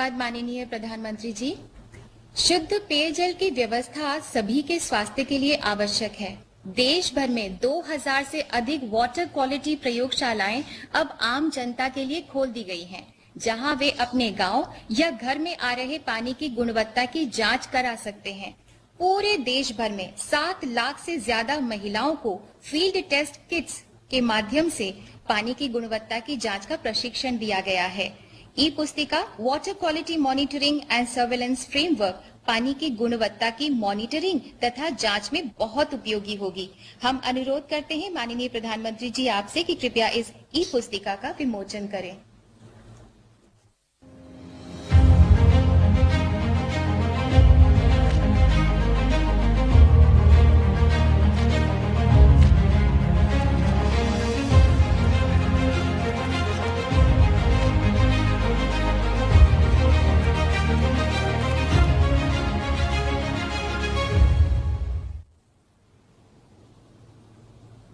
धन्यवाद माननीय प्रधानमंत्री जी। शुद्ध पेयजल की व्यवस्था सभी के स्वास्थ्य के लिए आवश्यक है। देश भर में 2000 से अधिक वाटर क्वालिटी प्रयोगशालाएं अब आम जनता के लिए खोल दी गई हैं, जहां वे अपने गांव या घर में आ रहे पानी की गुणवत्ता की जांच करा सकते हैं। पूरे देश भर में 7 लाख से ज्यादा महिलाओं को फील्ड टेस्ट किट्स के माध्यम से पानी की गुणवत्ता की जांच का प्रशिक्षण दिया गया है। ई पुस्तिका water quality monitoring and surveillance framework पानी की गुणवत्ता की मॉनिटरिंग तथा जांच में बहुत उपयोगी होगी। हम अनुरोध करते हैं माननीय प्रधानमंत्री जी आपसे कि कृपया इस ई पुस्तिका का विमोचन करें।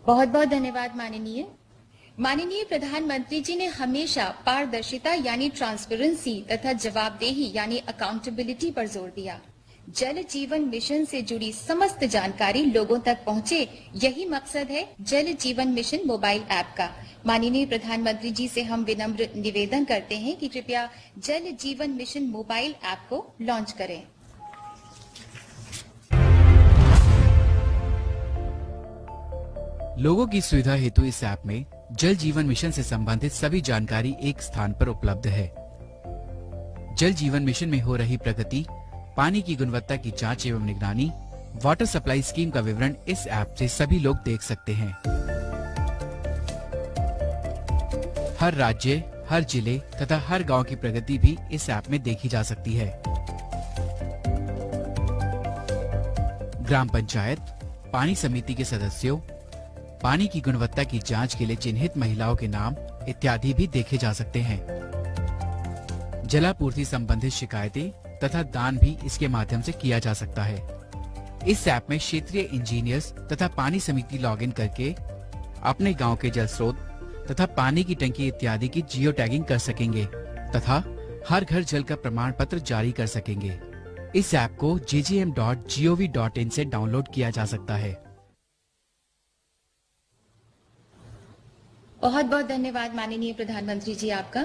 बहुत बहुत धन्यवाद माननीय प्रधानमंत्री जी ने हमेशा पारदर्शिता यानी ट्रांसपेरेंसी तथा जवाबदेही यानी अकाउंटेबिलिटी पर जोर दिया। जल जीवन मिशन से जुड़ी समस्त जानकारी लोगों तक पहुंचे, यही मकसद है जल जीवन मिशन मोबाइल ऐप का। माननीय प्रधानमंत्री जी से हम विनम्र निवेदन करते हैं कि कृपया जल जीवन मिशन मोबाइल ऐप को लॉन्च करें। लोगों की सुविधा हेतु इस ऐप में जल जीवन मिशन से संबंधित सभी जानकारी एक स्थान पर उपलब्ध है। जल जीवन मिशन में हो रही प्रगति, पानी की गुणवत्ता की जांच एवं निगरानी, वाटर सप्लाई स्कीम का विवरण इस ऐप से सभी लोग देख सकते हैं। हर राज्य, हर जिले तथा हर गांव की प्रगति भी इस ऐप में देखी जा सकती है। ग्राम पंचायत, पानी समिति के सदस्यों, पानी की गुणवत्ता की जांच के लिए चिन्हित महिलाओं के नाम इत्यादि भी देखे जा सकते हैं। जलापूर्ति संबंधित शिकायतें तथा दान भी इसके माध्यम से किया जा सकता है। इस ऐप में क्षेत्रीय इंजीनियर्स तथा पानी समिति लॉगिन करके अपने गांव के जल स्रोत तथा पानी की टंकी इत्यादि की जियो टैगिंग कर सकेंगे तथा हर घर जल का प्रमाण पत्र जारी कर सकेंगे। इस ऐप को jgm.gov.in से डाउनलोड किया जा सकता है। बहुत बहुत धन्यवाद माननीय प्रधानमंत्री जी आपका।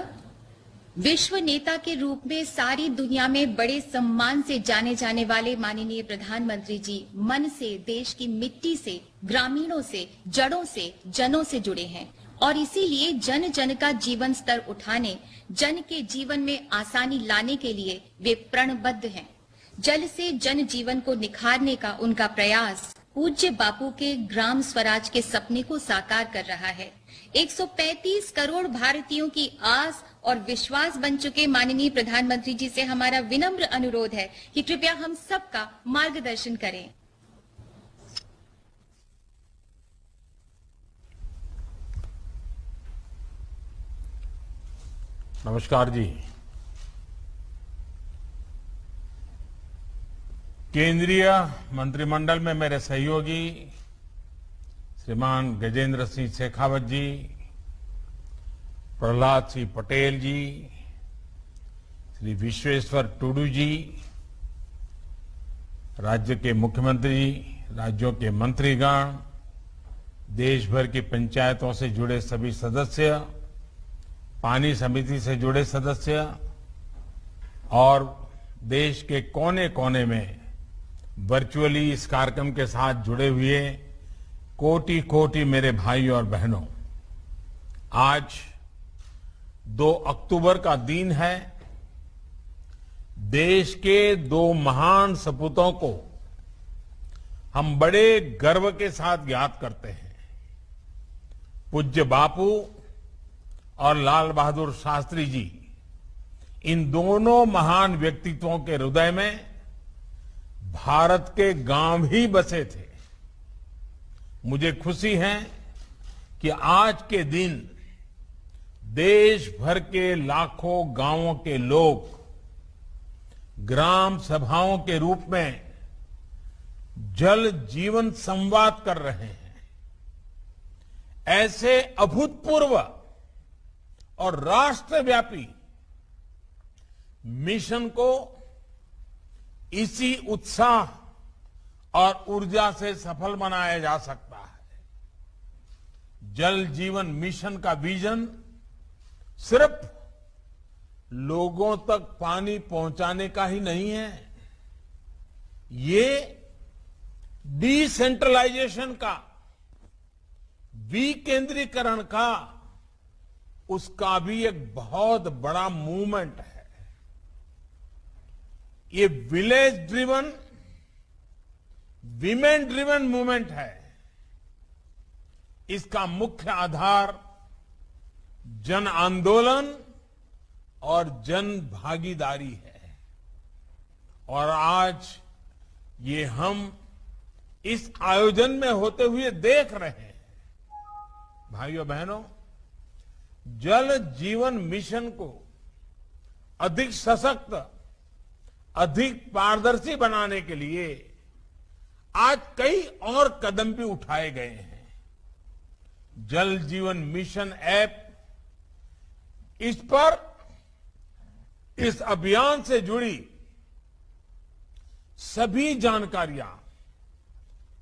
विश्व नेता के रूप में सारी दुनिया में बड़े सम्मान से जाने जाने वाले माननीय प्रधानमंत्री जी मन से, देश की मिट्टी से, ग्रामीणों से, जड़ों से, जनों से जुड़े हैं और इसीलिए जन जन का जीवन स्तर उठाने, जन के जीवन में आसानी लाने के लिए वे प्रणबद्ध हैं। जल से जन जीवन को निखारने का उनका प्रयास पूज्य बापू के ग्राम स्वराज के सपने को साकार कर रहा है। 135 करोड़ भारतीयों की आस और विश्वास बन चुके माननीय प्रधानमंत्री जी से हमारा विनम्र अनुरोध है कि कृपया हम सबका मार्गदर्शन करें। नमस्कार जी। केंद्रीय मंत्रिमंडल में मेरे सहयोगी श्रीमान गजेंद्र सिंह शेखावत जी, प्रहलाद सिंह पटेल जी, श्री विश्वेश्वर टूडू जी, राज्य के मुख्यमंत्री, राज्यों के मंत्रीगण, देश भर की पंचायतों से जुड़े सभी सदस्य, पानी समिति से जुड़े सदस्य और देश के कोने कोने में वर्चुअली इस कार्यक्रम के साथ जुड़े हुए कोटि कोटि मेरे भाई और बहनों, आज 2 अक्टूबर का दिन है। देश के 2 महान सपूतों को हम बड़े गर्व के साथ याद करते हैं। पूज्य बापू और लाल बहादुर शास्त्री जी, इन दोनों महान व्यक्तित्वों के हृदय में भारत के गांव ही बसे थे। मुझे खुशी है कि आज के दिन देश भर के लाखों गांवों के लोग ग्राम सभाओं के रूप में जल जीवन संवाद कर रहे हैं। ऐसे अभूतपूर्व और राष्ट्रव्यापी मिशन को इसी उत्साह और ऊर्जा से सफल बनाया जा सकता है। जल जीवन मिशन का विजन सिर्फ लोगों तक पानी पहुंचाने का ही नहीं है, ये डिसेंट्रलाइजेशन का, विकेंद्रीकरण का, उसका भी एक बहुत बड़ा मूवमेंट है। ये village driven, women driven movement है। इसका मुख्य आधार जन आंदोलन और जन भागीदारी है। और आज ये हम इस आयोजन में होते हुए देख रहे हैं। भाइयों बहनों, जल जीवन मिशन को अधिक सशक्त, अधिक पारदर्शी बनाने के लिए आज कई और कदम भी उठाए गए हैं। जल जीवन मिशन ऐप, इस पर इस अभियान से जुड़ी सभी जानकारियां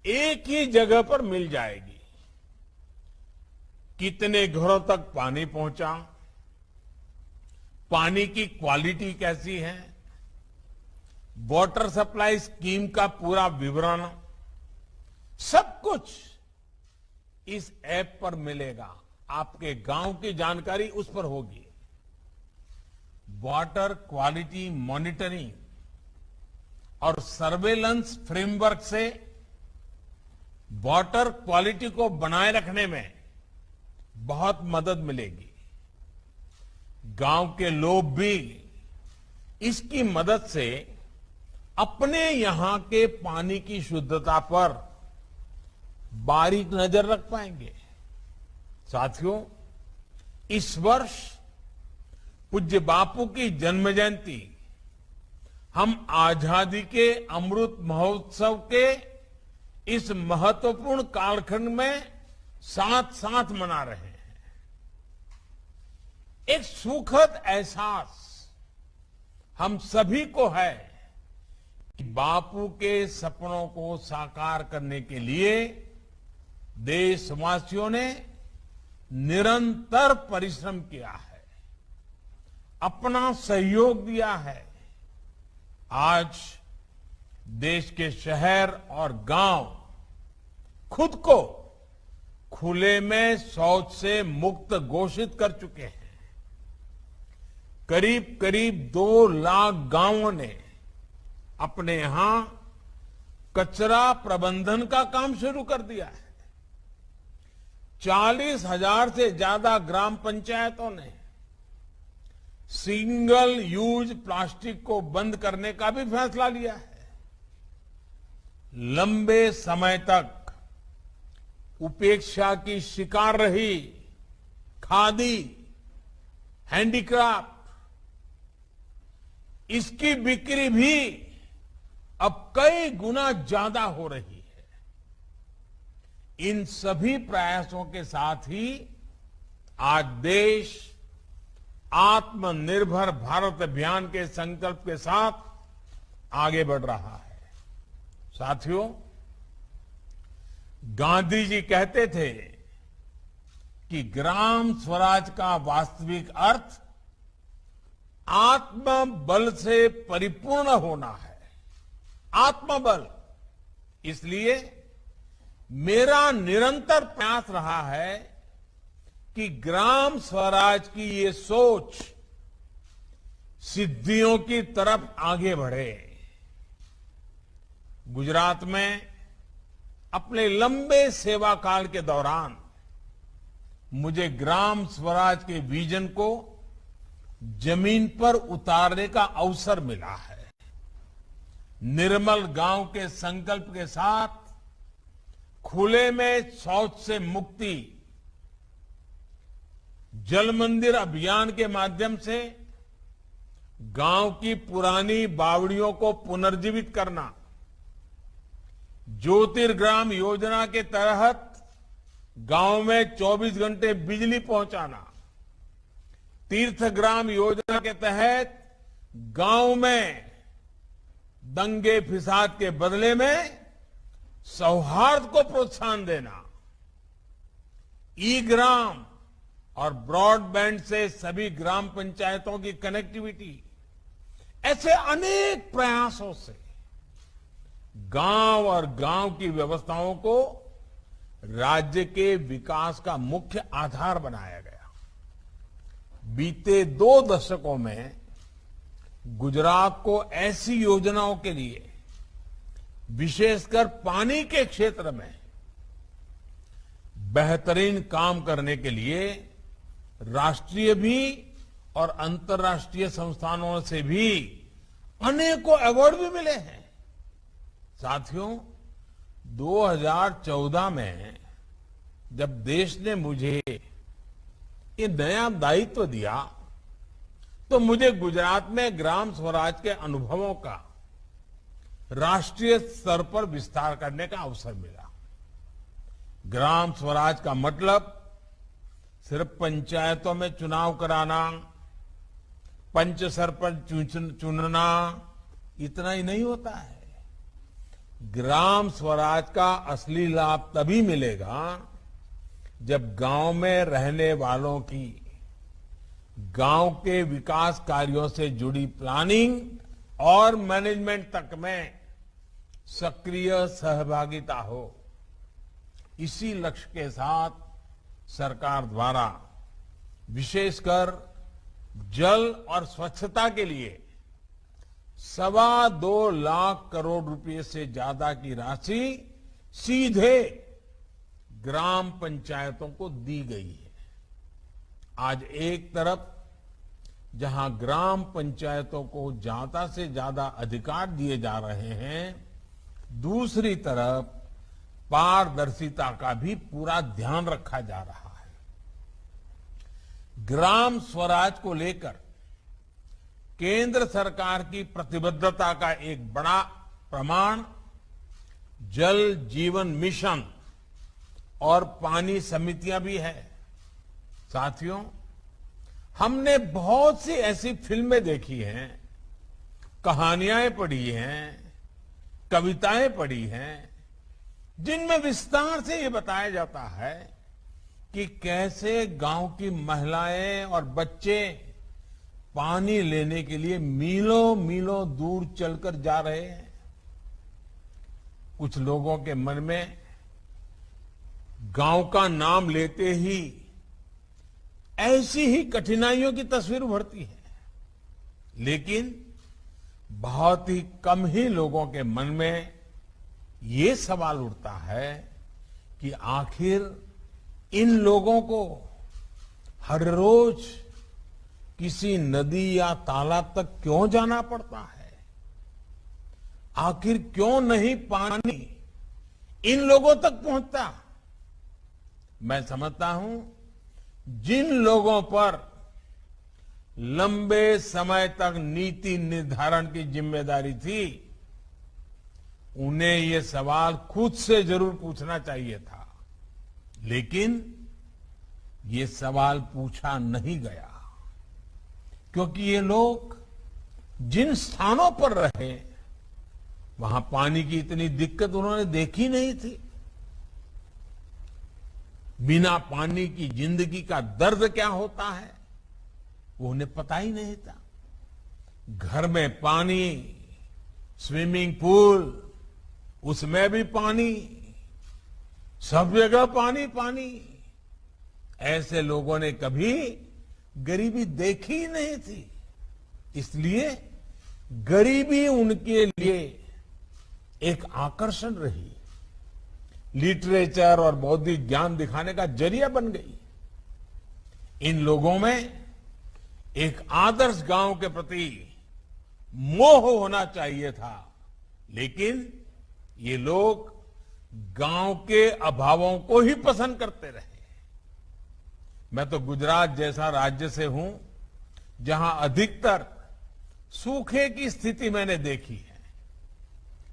एक ही जगह पर मिल जाएगी। कितने घरों तक पानी पहुंचा, पानी की क्वालिटी कैसी है, वाटर सप्लाई स्कीम का पूरा विवरण, सब कुछ इस ऐप पर मिलेगा। आपके गांव की जानकारी उस पर होगी। वाटर क्वालिटी मॉनिटरिंग और सर्वेलेंस फ्रेमवर्क से वाटर क्वालिटी को बनाए रखने में बहुत मदद मिलेगी। गांव के लोग भी इसकी मदद से अपने यहां के पानी की शुद्धता पर बारीक नजर रख पाएंगे। साथियों, इस वर्ष पूज्य बापू की जन्म जयंती हम आजादी के अमृत महोत्सव के इस महत्वपूर्ण कालखंड में साथ साथ मना रहे हैं। एक सुखद एहसास हम सभी को है कि बापू के सपनों को साकार करने के लिए देशवासियों ने निरंतर परिश्रम किया है, अपना सहयोग दिया है। आज देश के शहर और गांव खुद को खुले में शौच से मुक्त घोषित कर चुके हैं। करीब करीब 2 लाख गांवों ने अपने यहां कचरा प्रबंधन का काम शुरू कर दिया है। 40,000 से ज्यादा ग्राम पंचायतों ने सिंगल यूज प्लास्टिक को बंद करने का भी फैसला लिया है। लंबे समय तक उपेक्षा की शिकार रही खादी, हैंडीक्राफ्ट, इसकी बिक्री भी अब कई गुना ज्यादा हो रही है। इन सभी प्रयासों के साथ ही आज देश आत्मनिर्भर भारत अभियान के संकल्प के साथ आगे बढ़ रहा है। साथियों, गांधी जी कहते थे कि ग्राम स्वराज का वास्तविक अर्थ आत्मबल से परिपूर्ण होना है। आत्मबल। इसलिए मेरा निरंतर प्रयास रहा है कि ग्राम स्वराज की ये सोच सिद्धियों की तरफ आगे बढ़े। गुजरात में अपने लंबे सेवा काल के दौरान मुझे ग्राम स्वराज के विजन को जमीन पर उतारने का अवसर मिला है। निर्मल गांव के संकल्प के साथ खुले में शौच से मुक्ति, जल मंदिर अभियान के माध्यम से गांव की पुरानी बावड़ियों को पुनर्जीवित करना, ज्योतिर्ग्राम योजना के तहत गांव में 24 घंटे बिजली पहुंचाना, तीर्थग्राम योजना के तहत गांव में दंगे फिसाद के बदले में सौहार्द को प्रोत्साहन देना, ई ग्राम और ब्रॉडबैंड से सभी ग्राम पंचायतों की कनेक्टिविटी, ऐसे अनेक प्रयासों से गांव और गांव की व्यवस्थाओं को राज्य के विकास का मुख्य आधार बनाया गया। बीते 2 दशकों में गुजरात को ऐसी योजनाओं के लिए, विशेषकर पानी के क्षेत्र में बेहतरीन काम करने के लिए राष्ट्रीय भी और अंतर्राष्ट्रीय संस्थानों से भी अनेकों अवार्ड भी मिले हैं। साथियों, 2014 में जब देश ने मुझे ये नया दायित्व दिया तो मुझे गुजरात में ग्राम स्वराज के अनुभवों का राष्ट्रीय स्तर पर विस्तार करने का अवसर मिला। ग्राम स्वराज का मतलब सिर्फ पंचायतों में चुनाव कराना, पंच सरपंच चुनना, इतना ही नहीं होता है। ग्राम स्वराज का असली लाभ तभी मिलेगा जब गांव में रहने वालों की गांव के विकास कार्यों से जुड़ी प्लानिंग और मैनेजमेंट तक में सक्रिय सहभागिता हो। इसी लक्ष्य के साथ सरकार द्वारा विशेषकर जल और स्वच्छता के लिए 2.25 लाख करोड़ रुपए से ज्यादा की राशि सीधे ग्राम पंचायतों को दी गई है। आज एक तरफ जहां ग्राम पंचायतों को ज्यादा से ज्यादा अधिकार दिए जा रहे हैं, दूसरी तरफ पारदर्शिता का भी पूरा ध्यान रखा जा रहा है। ग्राम स्वराज को लेकर केंद्र सरकार की प्रतिबद्धता का एक बड़ा प्रमाण जल जीवन मिशन और पानी समितियां भी है। साथियों, हमने बहुत सी ऐसी फिल्में देखी हैं, कहानियां पढ़ी हैं, कविताएं पढ़ी हैं, जिनमें विस्तार से ये बताया जाता है कि कैसे गांव की महिलाएं और बच्चे पानी लेने के लिए मीलों मीलों दूर चलकर जा रहे हैं। कुछ लोगों के मन में गांव का नाम लेते ही ऐसी ही कठिनाइयों की तस्वीर उभरती है, लेकिन बहुत ही कम ही लोगों के मन में ये सवाल उठता है कि आखिर इन लोगों को हर रोज किसी नदी या तालाब तक क्यों जाना पड़ता है? आखिर क्यों नहीं पानी इन लोगों तक पहुंचता? मैं समझता हूं जिन लोगों पर लंबे समय तक नीति निर्धारण की जिम्मेदारी थी, उन्हें ये सवाल खुद से जरूर पूछना चाहिए था, लेकिन ये सवाल पूछा नहीं गया, क्योंकि ये लोग जिन स्थानों पर रहे वहां पानी की इतनी दिक्कत उन्होंने देखी नहीं थी। बिना पानी की जिंदगी का दर्द क्या होता है वो उन्हें पता ही नहीं था। घर में पानी, स्विमिंग पूल, उसमें भी पानी, सब जगह पानी पानी। ऐसे लोगों ने कभी गरीबी देखी ही नहीं थी, इसलिए गरीबी उनके लिए एक आकर्षण रही, लिटरेचर और बौद्धिक ज्ञान दिखाने का जरिया बन गई। इन लोगों में एक आदर्श गांव के प्रति मोह होना चाहिए था, लेकिन ये लोग गांव के अभावों को ही पसंद करते रहे। मैं तो गुजरात जैसा राज्य से हूं जहां अधिकतर सूखे की स्थिति मैंने देखी है।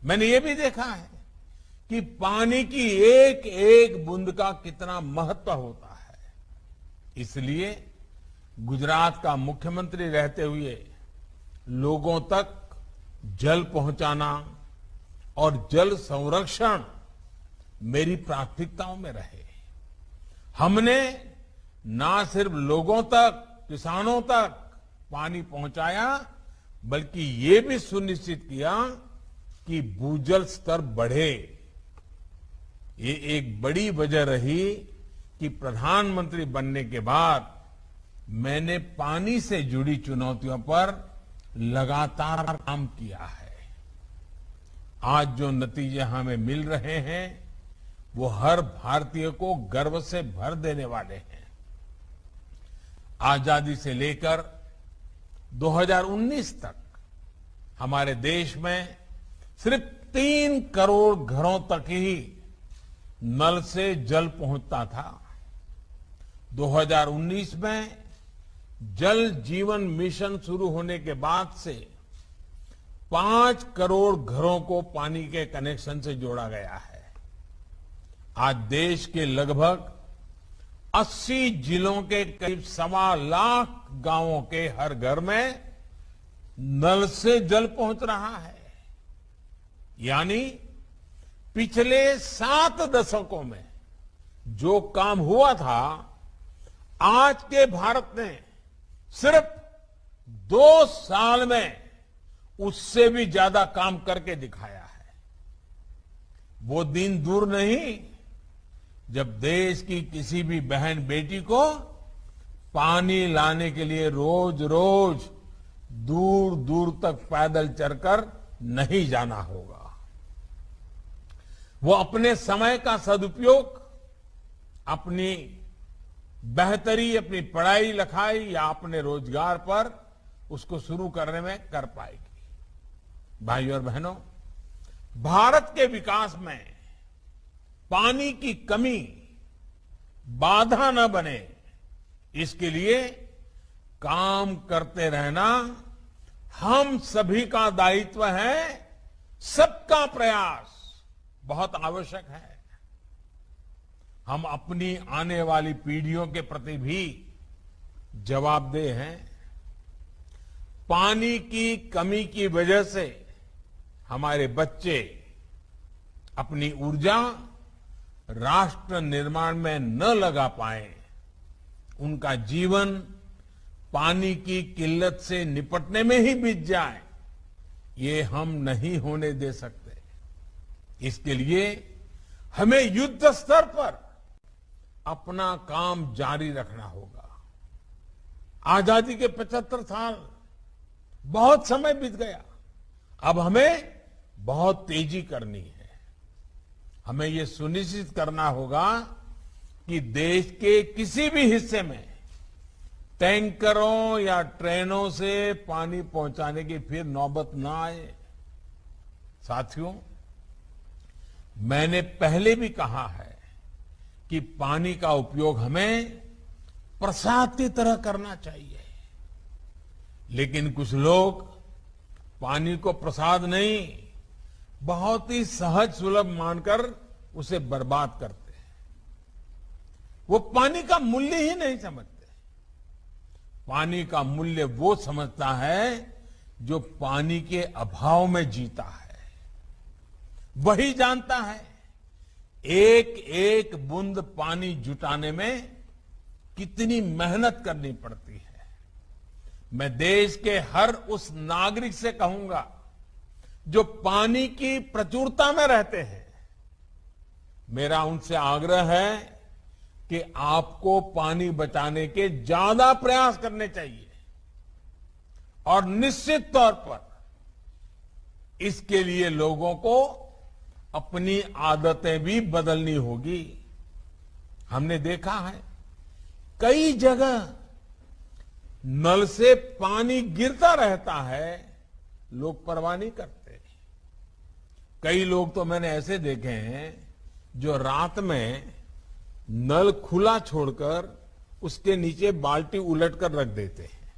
मैंने ये भी देखा है कि पानी की एक एक बूंद का कितना महत्व होता है। इसलिए गुजरात का मुख्यमंत्री रहते हुए लोगों तक जल पहुंचाना और जल संरक्षण मेरी प्राथमिकताओं में रहे। हमने ना सिर्फ लोगों तक, किसानों तक पानी पहुंचाया, बल्कि ये भी सुनिश्चित किया कि भूजल स्तर बढ़े। ये एक बड़ी वजह रही कि प्रधानमंत्री बनने के बाद मैंने पानी से जुड़ी चुनौतियों पर लगातार काम किया है। आज जो नतीजे हमें मिल रहे हैं वो हर भारतीय को गर्व से भर देने वाले हैं। आजादी से लेकर 2019 तक हमारे देश में सिर्फ 3 करोड़ घरों तक ही नल से जल पहुंचता था। 2019 में जल जीवन मिशन शुरू होने के बाद से 5 करोड़ घरों को पानी के कनेक्शन से जोड़ा गया है। आज देश के लगभग 80 जिलों के करीब 1.25 लाख गांवों के हर घर में नल से जल पहुंच रहा है। यानी पिछले 7 दशकों में जो काम हुआ था, आज के भारत ने सिर्फ 2 साल में उससे भी ज्यादा काम करके दिखाया है। वो दिन दूर नहीं जब देश की किसी भी बहन बेटी को पानी लाने के लिए रोज रोज दूर दूर तक पैदल चलकर नहीं जाना होगा। वो अपने समय का सदुपयोग अपनी बेहतरी, अपनी पढ़ाई लिखाई या अपने रोजगार पर उसको शुरू करने में कर पाएगी। भाइयों और बहनों, भारत के विकास में पानी की कमी बाधा न बने, इसके लिए काम करते रहना हम सभी का दायित्व है। सबका प्रयास बहुत आवश्यक है। हम अपनी आने वाली पीढ़ियों के प्रति भी जवाबदेह हैं। पानी की कमी की वजह से हमारे बच्चे अपनी ऊर्जा राष्ट्र निर्माण में न लगा पाए, उनका जीवन पानी की किल्लत से निपटने में ही बीत जाए, ये हम नहीं होने दे सकते। इसके लिए हमें युद्ध स्तर पर अपना काम जारी रखना होगा। आजादी के 75 साल बहुत समय बीत गया। अब हमें बहुत तेजी करनी है। हमें यह सुनिश्चित करना होगा कि देश के किसी भी हिस्से में टैंकरों या ट्रेनों से पानी पहुंचाने की फिर नौबत ना आए। साथियों, मैंने पहले भी कहा है कि पानी का उपयोग हमें प्रसाद की तरह करना चाहिए, लेकिन कुछ लोग पानी को प्रसाद नहीं, बहुत ही सहज सुलभ मानकर उसे बर्बाद करते हैं। वो पानी का मूल्य ही नहीं समझते। पानी का मूल्य वो समझता है जो पानी के अभाव में जीता है। वही जानता है एक एक बूंद पानी जुटाने में कितनी मेहनत करनी पड़ती है। मैं देश के हर उस नागरिक से कहूंगा जो पानी की प्रचुरता में रहते हैं, मेरा उनसे आग्रह है कि आपको पानी बचाने के ज्यादा प्रयास करने चाहिए और निश्चित तौर पर इसके लिए लोगों को अपनी आदतें भी बदलनी होगी। हमने देखा है कई जगह नल से पानी गिरता रहता है, लोग परवाह नहीं करते। कई लोग तो मैंने ऐसे देखे हैं जो रात में नल खुला छोड़कर उसके नीचे बाल्टी उलटकर रख देते हैं।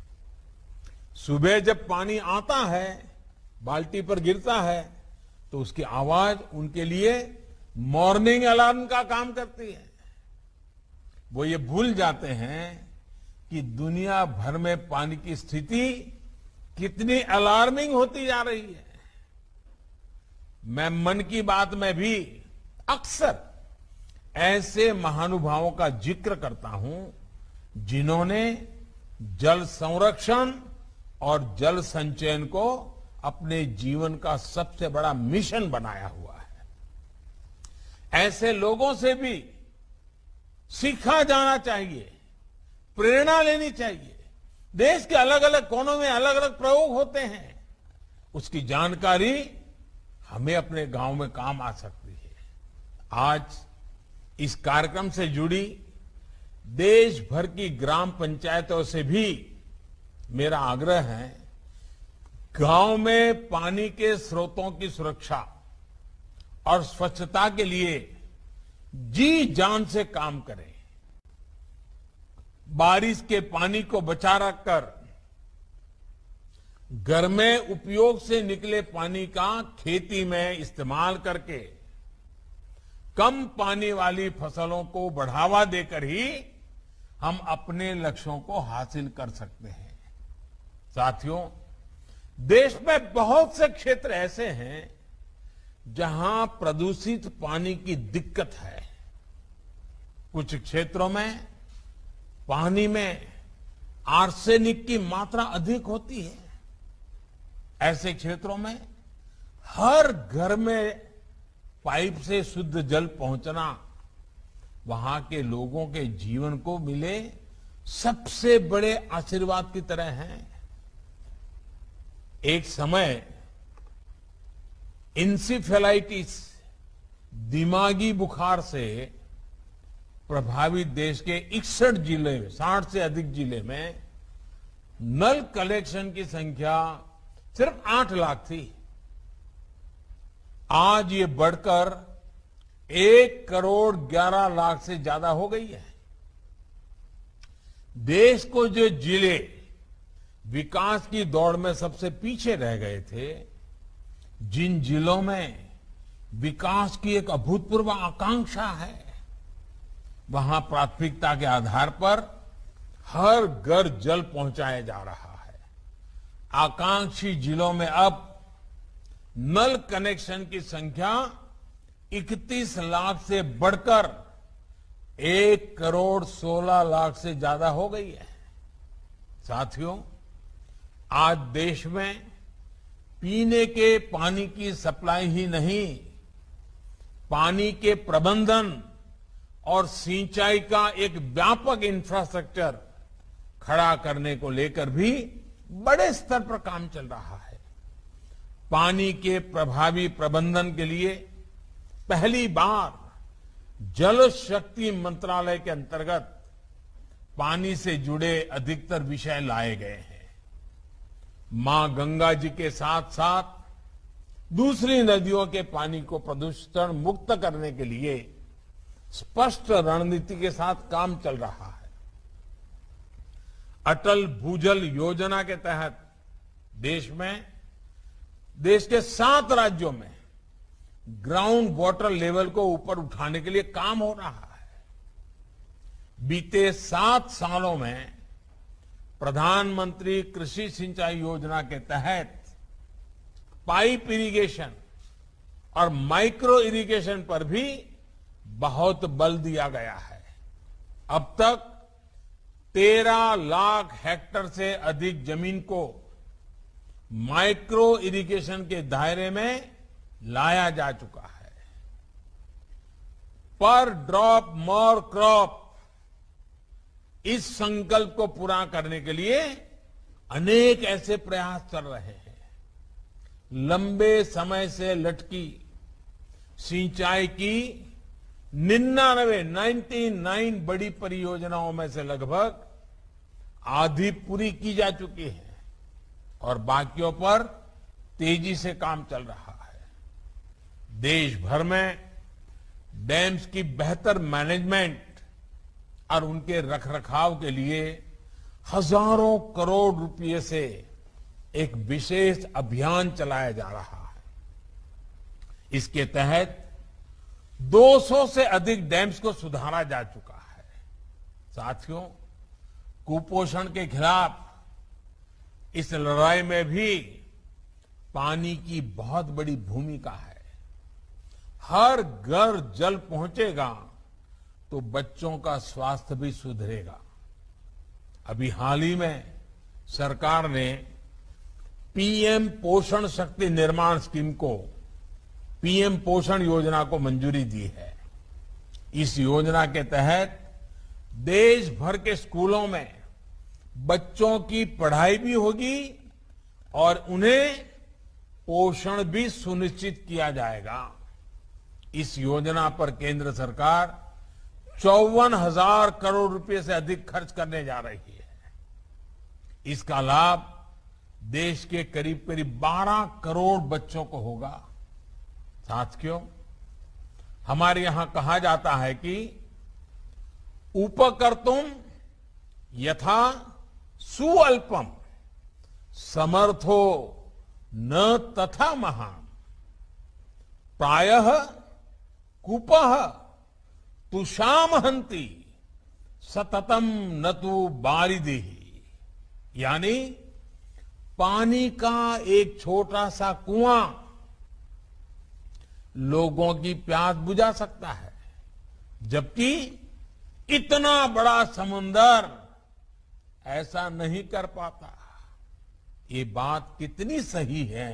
सुबह जब पानी आता है, बाल्टी पर गिरता है, तो उसकी आवाज उनके लिए मॉर्निंग अलार्म का काम करती है। वो ये भूल जाते हैं कि दुनिया भर में पानी की स्थिति कितनी अलार्मिंग होती जा रही है। मैं मन की बात में भी अक्सर ऐसे महानुभावों का जिक्र करता हूं जिन्होंने जल संरक्षण और जल संचयन को अपने जीवन का सबसे बड़ा मिशन बनाया हुआ है। ऐसे लोगों से भी सीखा जाना चाहिए, प्रेरणा लेनी चाहिए। देश के अलग अलग कोनों में अलग अलग प्रयोग होते हैं, उसकी जानकारी हमें अपने गांव में काम आ सकती है। आज इस कार्यक्रम से जुड़ी देश भर की ग्राम पंचायतों से भी मेरा आग्रह है, गांव में पानी के स्रोतों की सुरक्षा और स्वच्छता के लिए जी जान से काम करें। बारिश के पानी को बचा रखकर घर में उपयोग से निकले पानी का खेती में इस्तेमाल करके कम पानी वाली फसलों को बढ़ावा देकर ही हम अपने लक्ष्यों को हासिल कर सकते हैं। साथियों, देश में बहुत से क्षेत्र ऐसे हैं जहां प्रदूषित पानी की दिक्कत है। कुछ क्षेत्रों में पानी में आर्सेनिक की मात्रा अधिक होती है। ऐसे क्षेत्रों में हर घर में पाइप से शुद्ध जल पहुंचना वहां के लोगों के जीवन को मिले सबसे बड़े आशीर्वाद की तरह है। एक समय इंसेफेलाइटिस, दिमागी बुखार से प्रभावित देश के 61 जिले में, 60 से अधिक जिले में नल कलेक्शन की संख्या सिर्फ 8 लाख थी। आज ये बढ़कर 1 करोड़ 11 लाख से ज्यादा हो गई है। देश को जो जिले विकास की दौड़ में सबसे पीछे रह गए थे, जिन जिलों में विकास की एक अभूतपूर्व आकांक्षा है, वहां प्राथमिकता के आधार पर हर घर जल पहुंचाया जा रहा है। आकांक्षी जिलों में अब नल कनेक्शन की संख्या 31 लाख से बढ़कर 1 करोड़ 16 लाख से ज्यादा हो गई है। साथियों, आज देश में पीने के पानी की सप्लाई ही नहीं, पानी के प्रबंधन और सिंचाई का एक व्यापक इंफ्रास्ट्रक्चर खड़ा करने को लेकर भी बड़े स्तर पर काम चल रहा है। पानी के प्रभावी प्रबंधन के लिए पहली बार जल शक्ति मंत्रालय के अंतर्गत पानी से जुड़े अधिकतर विषय लाए गए हैं। मां गंगा जी के साथ साथ दूसरी नदियों के पानी को प्रदूषण मुक्त करने के लिए स्पष्ट रणनीति के साथ काम चल रहा है। अटल भूजल योजना के तहत देश के 7 राज्यों में ग्राउंड वाटर लेवल को ऊपर उठाने के लिए काम हो रहा है। बीते 7 सालों में प्रधानमंत्री कृषि सिंचाई योजना के तहत पाइप इरिगेशन और माइक्रो इरिगेशन पर भी बहुत बल दिया गया है। अब तक 13 लाख हेक्टेयर से अधिक जमीन को माइक्रो इरिगेशन के दायरे में लाया जा चुका है। पर ड्रॉप मोर क्रॉप, इस संकल्प को पूरा करने के लिए अनेक ऐसे प्रयास चल रहे हैं। लंबे समय से लटकी सिंचाई की 99 बड़ी परियोजनाओं में से लगभग आधी पूरी की जा चुकी है और बाकियों पर तेजी से काम चल रहा है। देश भर में डैम्स की बेहतर मैनेजमेंट और उनके रखरखाव के लिए हजारों करोड़ रुपए से एक विशेष अभियान चलाया जा रहा है। इसके तहत 200 से अधिक डैम्स को सुधारा जा चुका है। साथियों, कुपोषण के खिलाफ इस लड़ाई में भी पानी की बहुत बड़ी भूमिका है। हर घर जल पहुंचेगा तो बच्चों का स्वास्थ्य भी सुधरेगा। अभी हाल ही में सरकार ने पीएम पोषण शक्ति निर्माण स्कीम को, पीएम पोषण योजना को मंजूरी दी है। इस योजना के तहत देश भर के स्कूलों में बच्चों की पढ़ाई भी होगी और उन्हें पोषण भी सुनिश्चित किया जाएगा। इस योजना पर केंद्र सरकार 54,000 करोड़ रुपए से अधिक खर्च करने जा रही है। इसका लाभ देश के करीब करीब 12 करोड़ बच्चों को होगा। साथियों, हमारे यहां कहा जाता है कि उपकर्तुम यथा सुअल्पम समर्थो न तथा महान प्रायः कुपः तुषाम हंति सततम न तु बारिदेहि। यानी पानी का एक छोटा सा कुआं लोगों की प्यास बुझा सकता है, जबकि इतना बड़ा समुंदर ऐसा नहीं कर पाता। ये बात कितनी सही है।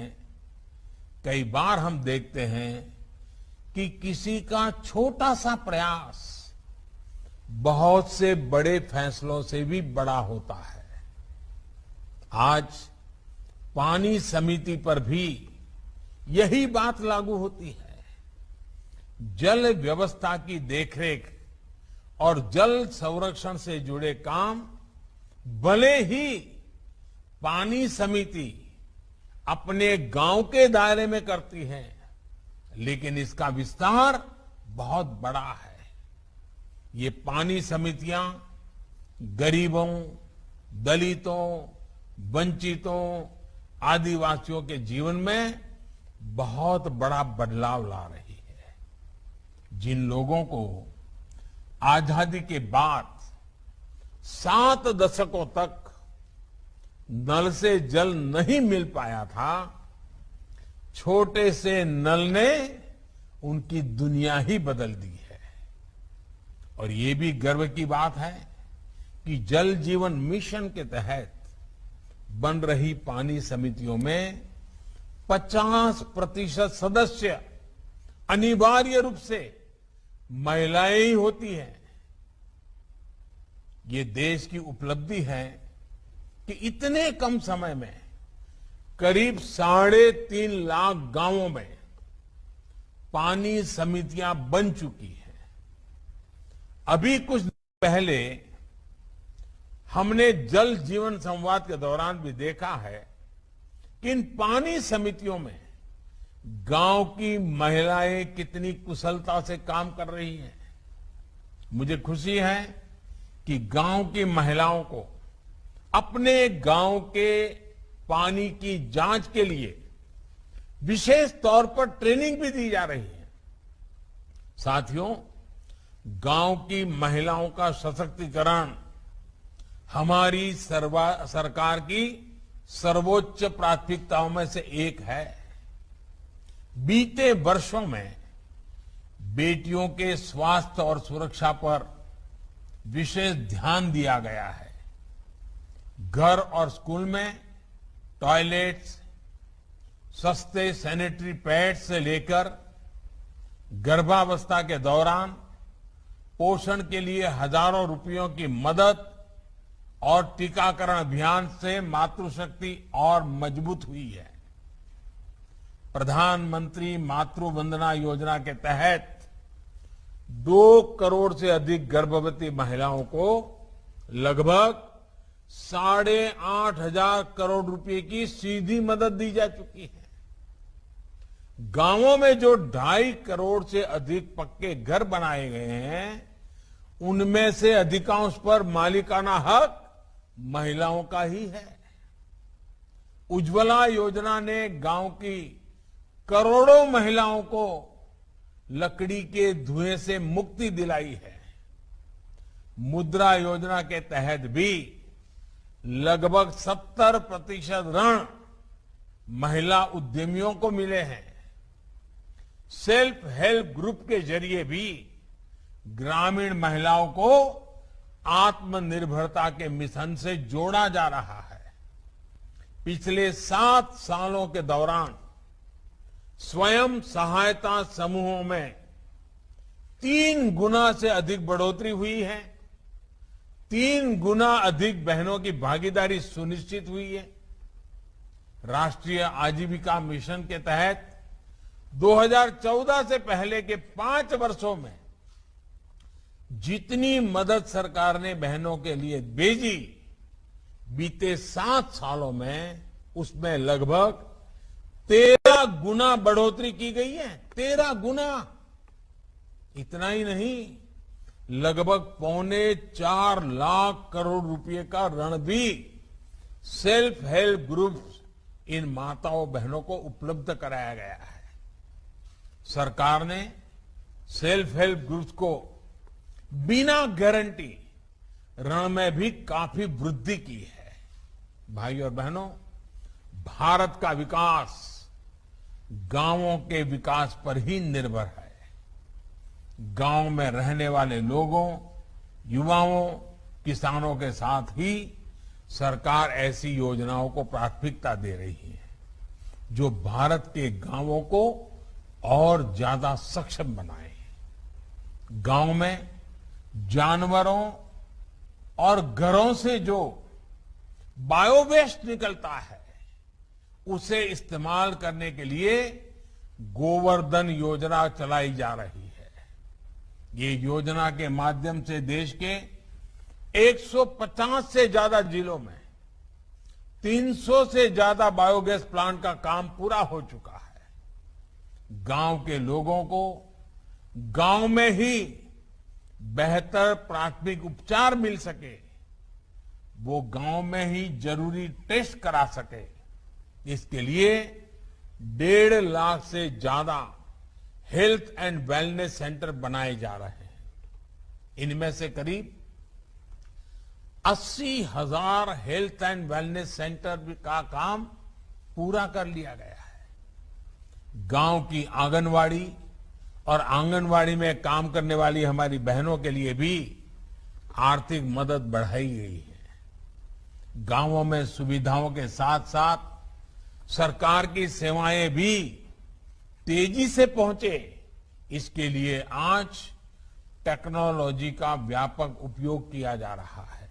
कई बार हम देखते हैं कि किसी का छोटा सा प्रयास बहुत से बड़े फैसलों से भी बड़ा होता है। आज पानी समिति पर भी यही बात लागू होती है। जल व्यवस्था की देखरेख और जल संरक्षण से जुड़े काम भले ही पानी समिति अपने गांव के दायरे में करती है, लेकिन इसका विस्तार बहुत बड़ा है। ये पानी समितियां गरीबों, दलितों, वंचितों, आदिवासियों के जीवन में बहुत बड़ा बदलाव ला रही है। जिन लोगों को आजादी के बाद 7 दशकों तक नल से जल नहीं मिल पाया था, छोटे से नल ने उनकी दुनिया ही बदल दी है। और ये भी गर्व की बात है कि जल जीवन मिशन के तहत बन रही पानी समितियों में 50% सदस्य अनिवार्य रूप से महिलाएं ही होती हैं। ये देश की उपलब्धि है कि इतने कम समय में करीब 3.5 लाख गांवों में पानी समितियां बन चुकी हैं। अभी कुछ दिन पहले हमने जल जीवन संवाद के दौरान भी देखा है कि इन पानी समितियों में गांव की महिलाएं कितनी कुशलता से काम कर रही हैं। मुझे खुशी है कि गांव की महिलाओं को अपने गांव के पानी की जांच के लिए विशेष तौर पर ट्रेनिंग भी दी जा रही है। साथियों, गांव की महिलाओं का सशक्तिकरण हमारी सरकार की सर्वोच्च प्राथमिकताओं में से एक है। बीते वर्षों में बेटियों के स्वास्थ्य और सुरक्षा पर विशेष ध्यान दिया गया है। घर और स्कूल में टॉयलेट्स, सस्ते सैनिटरी पैड्स से लेकर गर्भावस्था के दौरान पोषण के लिए हजारों रुपयों की मदद और टीकाकरण अभियान से मातृशक्ति और मजबूत हुई है। प्रधानमंत्री मातृ वंदना योजना के तहत 2 करोड़ से अधिक गर्भवती महिलाओं को लगभग 8,500 करोड़ रुपए की सीधी मदद दी जा चुकी है। गांवों में जो 2.5 करोड़ से अधिक पक्के घर बनाए गए हैं, उनमें से अधिकांश पर मालिकाना हक महिलाओं का ही है। उज्ज्वला योजना ने गांव की करोड़ों महिलाओं को लकड़ी के धुएं से मुक्ति दिलाई है। मुद्रा योजना के तहत भी लगभग 70% ऋण महिला उद्यमियों को मिले हैं। सेल्फ हेल्प ग्रुप के जरिए भी ग्रामीण महिलाओं को आत्मनिर्भरता के मिशन से जोड़ा जा रहा है। पिछले 7 सालों के दौरान स्वयं सहायता समूहों में 3 गुना से अधिक बढ़ोतरी हुई है। 3 गुना अधिक बहनों की भागीदारी सुनिश्चित हुई है। राष्ट्रीय आजीविका मिशन के तहत 2014 से पहले के 5 वर्षों में जितनी मदद सरकार ने बहनों के लिए भेजी, बीते 7 सालों में उसमें लगभग 13 गुना बढ़ोतरी की गई है। 13 गुना। इतना ही नहीं, लगभग 4.25 लाख करोड़ रुपए का ऋण भी सेल्फ हेल्प ग्रुप्स इन माताओं बहनों को उपलब्ध कराया गया है। सरकार ने सेल्फ हेल्प ग्रुप्स को बिना गारंटी ऋण में भी काफी वृद्धि की है। भाई और बहनों, भारत का विकास गांवों के विकास पर ही निर्भर है। गांव में रहने वाले लोगों, युवाओं, किसानों के साथ ही सरकार ऐसी योजनाओं को प्राथमिकता दे रही है जो भारत के गांवों को और ज्यादा सक्षम बनाए। गांव में जानवरों और घरों से जो बायोवेस्ट निकलता है, उसे इस्तेमाल करने के लिए गोवर्धन योजना चलाई जा रही है। ये योजना के माध्यम से देश के 150 से ज्यादा जिलों में 300 से ज्यादा बायोगैस प्लांट का काम पूरा हो चुका है। गांव के लोगों को गांव में ही बेहतर प्राथमिक उपचार मिल सके, वो गांव में ही जरूरी टेस्ट करा सके, इसके लिए 1.5 लाख से ज्यादा हेल्थ एंड वेलनेस सेंटर बनाए जा रहे हैं। इनमें से करीब 80,000 हेल्थ एंड वेलनेस सेंटर का काम पूरा कर लिया गया है। गांव की आंगनवाड़ी और आंगनवाड़ी में काम करने वाली हमारी बहनों के लिए भी आर्थिक मदद बढ़ाई गई है। गांवों में सुविधाओं के साथ साथ सरकार की सेवाएं भी तेजी से पहुंचे, इसके लिए आज टेक्नोलॉजी का व्यापक उपयोग किया जा रहा है।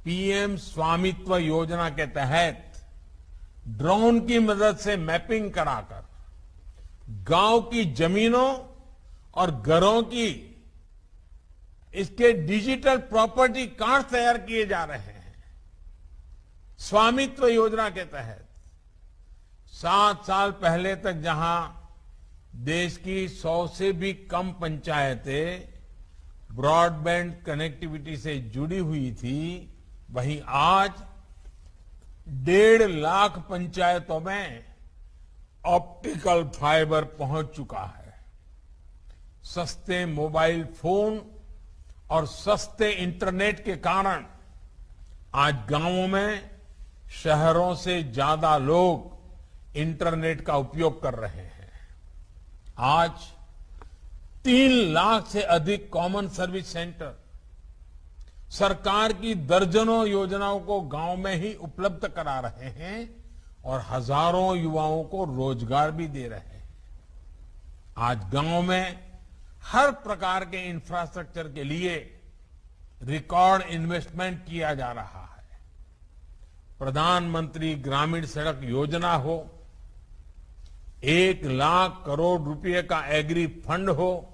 पीएम स्वामित्व योजना के तहत ड्रोन की मदद से मैपिंग कराकर गांव की जमीनों और घरों की इसके डिजिटल प्रॉपर्टी कार्ड तैयार किए जा रहे हैं। स्वामित्व योजना के तहत 7 साल पहले तक जहां देश की 100 से भी कम पंचायतें ब्रॉडबैंड कनेक्टिविटी से जुड़ी हुई थी, वहीं आज 1.5 लाख पंचायतों में ऑप्टिकल फाइबर पहुंच चुका है। सस्ते मोबाइल फोन और सस्ते इंटरनेट के कारण आज गांवों में शहरों से ज्यादा लोग इंटरनेट का उपयोग कर रहे हैं। आज 3 लाख से अधिक कॉमन सर्विस सेंटर सरकार की दर्जनों योजनाओं को गांव में ही उपलब्ध करा रहे हैं और हजारों युवाओं को रोजगार भी दे रहे हैं। आज गांव में हर प्रकार के इंफ्रास्ट्रक्चर के लिए रिकॉर्ड इन्वेस्टमेंट किया जा रहा है। प्रधानमंत्री ग्रामीण सड़क योजना हो, 1 लाख करोड़ रुपए का एग्री फंड हो,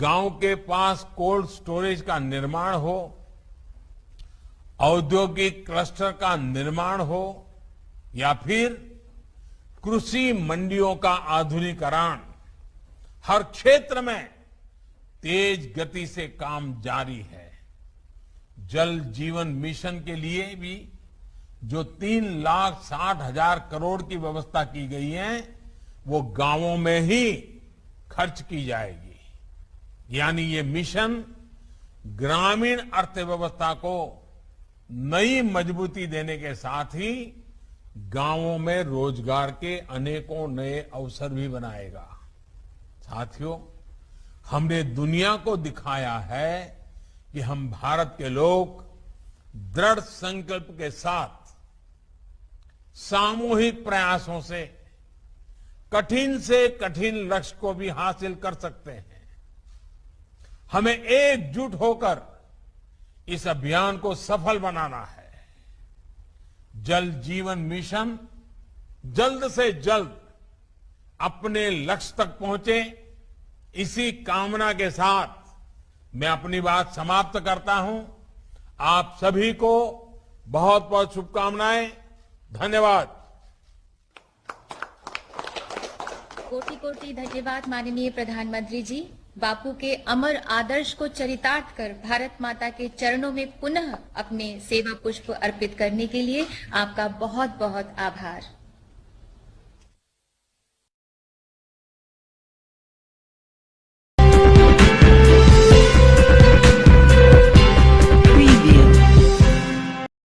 गांव के पास कोल्ड स्टोरेज का निर्माण हो, औद्योगिक क्लस्टर का निर्माण हो या फिर कृषि मंडियों का आधुनिकीकरण, हर क्षेत्र में तेज गति से काम जारी है। जल जीवन मिशन के लिए भी जो 3,60,000 करोड़ की व्यवस्था की गई है, वो गांवों में ही खर्च की जाएगी। यानी ये मिशन ग्रामीण अर्थव्यवस्था को नई मजबूती देने के साथ ही गांवों में रोजगार के अनेकों नए अवसर भी बनाएगा। साथियों, हमने दुनिया को दिखाया है कि हम भारत के लोग दृढ़ संकल्प के साथ सामूहिक प्रयासों से कठिन लक्ष्य को भी हासिल कर सकते हैं। हमें एकजुट होकर इस अभियान को सफल बनाना है। जल जीवन मिशन जल्द से जल्द अपने लक्ष्य तक पहुंचे, इसी कामना के साथ मैं अपनी बात समाप्त करता हूं। आप सभी को बहुत बहुत शुभकामनाएं। धन्यवाद। कोटि कोटि धन्यवाद माननीय प्रधानमंत्री जी। बापू के अमर आदर्श को चरितार्थ कर भारत माता के चरणों में पुनः अपने सेवा पुष्प अर्पित करने के लिए आपका बहुत बहुत आभार।